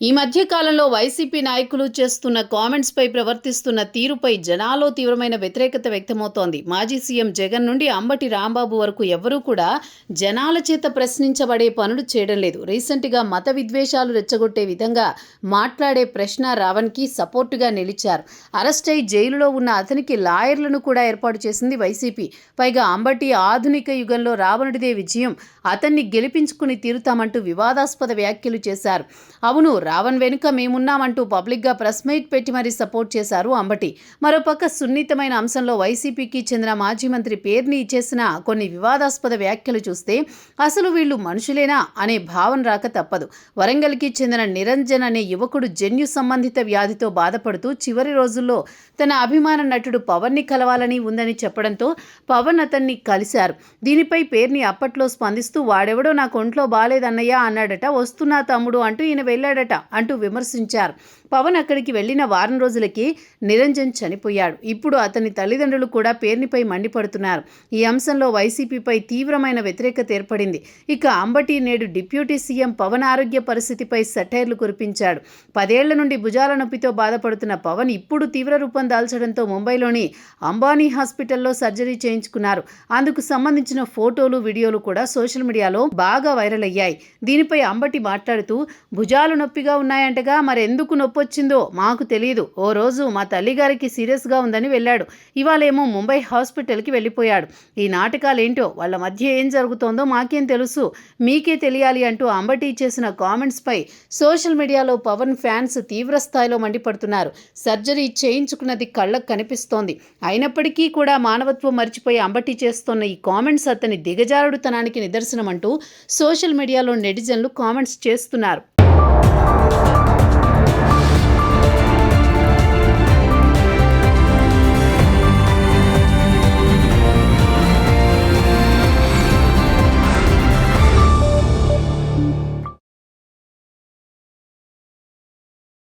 ఈ మధ్య కాలంలో వైసీపీ నాయకులు చేస్తున్న కామెంట్స్ పై ప్రవర్తిస్తున్న తీరుపై జనాల్లో తీవ్రమైన వ్యతిరేకత వ్యక్తమవుతోంది. మాజీ సీఎం జగన్ నుండి అంబటి రాంబాబు వరకు ఎవ్వరూ కూడా జనాల చేత ప్రశ్నించబడే పనులు చేయడం లేదు. రీసెంట్గా మత విద్వేషాలు రెచ్చగొట్టే విధంగా మాట్లాడే ప్రశ్న రావణ్కి సపోర్టుగా నిలిచారు. అరెస్ట్ అయి జైలులో ఉన్న అతనికి లాయర్లను కూడా ఏర్పాటు చేసింది వైసీపీ. పైగా అంబటి ఆధునిక యుగంలో రావణుడిదే విజయం, అతన్ని గెలిపించుకుని తీరుతామంటూ వివాదాస్పద వ్యాఖ్యలు చేశారు. అవును, రావణ్ వెనుక మేమున్నామంటూ పబ్లిక్గా ప్రెస్ మీట్ పెట్టి మరీ సపోర్ట్ చేశారు అంబటి. మరోపక్క సున్నితమైన అంశంలో వైసీపీకి చెందిన మాజీ మంత్రి పేర్ని చేసిన కొన్ని వివాదాస్పద వ్యాఖ్యలు చూస్తే అసలు వీళ్ళు మనుషులేనా అనే భావన రాక తప్పదు. వరంగల్కి చెందిన నిరంజన్ అనే యువకుడు జన్యు సంబంధిత వ్యాధితో బాధపడుతూ చివరి రోజుల్లో తన అభిమాన నటుడు పవన్ని కలవాలని ఉందని చెప్పడంతో పవన్ అతన్ని కలిశారు. దీనిపై పేర్ని అప్పట్లో స్పందిస్తూ వాడెవడో నాకు ఒంట్లో బాలేదన్నయ్య అన్నాడట, వస్తున్నా తమ్ముడు అంటూ ఈయన వెళ్ళాడట అంటూ విమర్శించారు. పవన్ అక్కడికి వెళ్లిన వారం రోజులకి నిరంజన్ చనిపోయాడు. ఇప్పుడు అతని తల్లిదండ్రులు కూడా పేర్నిపై మండిపడుతున్నారు. ఈ అంశంలో వైసీపీపై తీవ్రమైన వ్యతిరేకత ఏర్పడింది. ఇక అంబటి నేడు డిప్యూటీ సీఎం పవన్ ఆరోగ్య పరిస్థితిపై సెటైర్లు కురిపించాడు. 10 ఏళ్ల నుండి భుజాల నొప్పితో బాధపడుతున్న పవన్ ఇప్పుడు తీవ్ర రూపం దాల్చడంతో ముంబైలోని అంబానీ హాస్పిటల్లో సర్జరీ చేయించుకున్నారు. అందుకు సంబంధించిన ఫోటోలు, వీడియోలు కూడా సోషల్ మీడియాలో బాగా వైరల్ అయ్యాయి. దీనిపై అంబటి మాట్లాడుతూ, భుజాలు నొప్పిగా ఉన్నాయంటగా, మరెందుకు నొప్పి వచ్చిందో మాకు తెలియదు. ఓ రోజు మా తల్లిగారికి సీరియస్గా ఉందని వెళ్ళాడు. ఇవాళేమో ముంబై హాస్పిటల్కి వెళ్ళిపోయాడు. ఈ నాటకాలేంటో, వాళ్ళ మధ్య ఏం జరుగుతోందో మాకేం తెలుసు, మీకే తెలియాలి అంటూ అంబటి చేసిన కామెంట్స్పై సోషల్ మీడియాలో పవన్ ఫ్యాన్స్ తీవ్ర స్థాయిలో మండిపడుతున్నారు. సర్జరీ చేయించుకున్నది కళ్ళకు కనిపిస్తోంది. అయినప్పటికీ కూడా మానవత్వం మర్చిపోయి అంబటి చేస్తున్న ఈ కామెంట్స్ అతని దిగజారుడుతనానికి నిదర్శనమంటూ సోషల్ మీడియాలో నెటిజన్లు కామెంట్స్ చేస్తున్నారు.